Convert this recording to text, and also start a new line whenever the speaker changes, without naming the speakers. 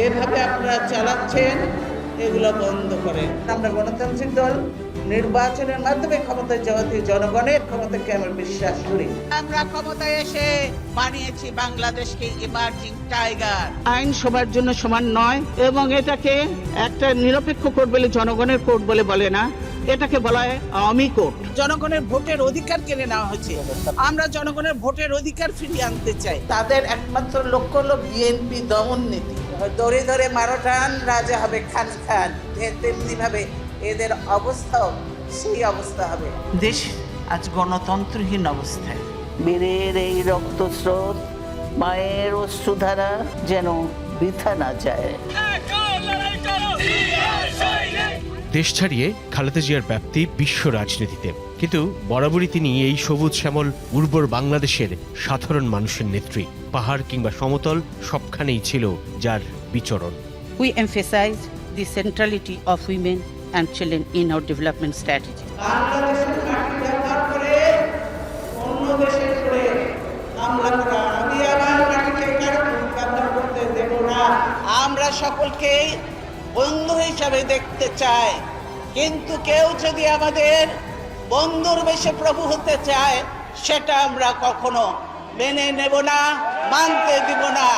যেভাবে আপনারা চালাচ্ছেন এগুলো বন্ধ করেন। আমরা গণতান্ত্রিক দল নির্বাচনের মাধ্যমে ক্ষমতায় যাওয়াতে জনগণের ক্ষমতাকে আমরা বিশ্বাস করি। আমরা ক্ষমতায় এসে বানিয়েছি বাংলাদেশকে ইমার্জিং টাইগার। আইন সবার জন্য সমান নয় এবং এটাকে একটা নিরপেক্ষ কোর্ট বলে জনগণের কোর্ট বলে না, এটাকে বলা হয় আওয়ামী কোর্ট। জনগণের ভোটের অধিকার কেড়ে নেওয়া হয়েছে। আমরা জনগণের ভোটের অধিকার ফিরিয়ে আনতে চাই। তাদের একমাত্র লক্ষ্য হলো বিএনপি দমন নীতি। ধরে ধরে মারোটান রাজা হবে খান খান, তেমনি ভাবে এদের অবস্থাও সেই অবস্থা হবে। দেশ আজ গণতন্ত্রহীন অবস্থায়। বীরের এই রক্তস্রোত, মায়ের অশ্রুধারা যেন বৃথা না যায়।
দেশ ছাড়িয়ে খালেদা জিয়ার ব্যাপ্তি বিশ্ব রাজনীতিতে, কিন্তু বরাবরই তিনি এই সবুজ শ্যামল উর্বর বাংলাদেশের সাধারণ মানুষের নেত্রী। পাহাড় কিংবা সমতল সবখানেই ছিল যার বিচরণ।
We emphasize the centrality of women and children in our development strategy.
বাংলাদেশের মাটি ব্যবহার করে অন্য দেশের করে হামলা করা, আমি আমার মাটিকে কারো ব্যবহার করতে দেব না। আমরা সকলকে বন্ধু হিসাবে দেখতে চাই, কিন্তু কেউ যদি আমাদের বন্ধুর বেশে প্রভু হতে চায় সেটা আমরা কখনো মেনে নেব না, মানতে দিব না।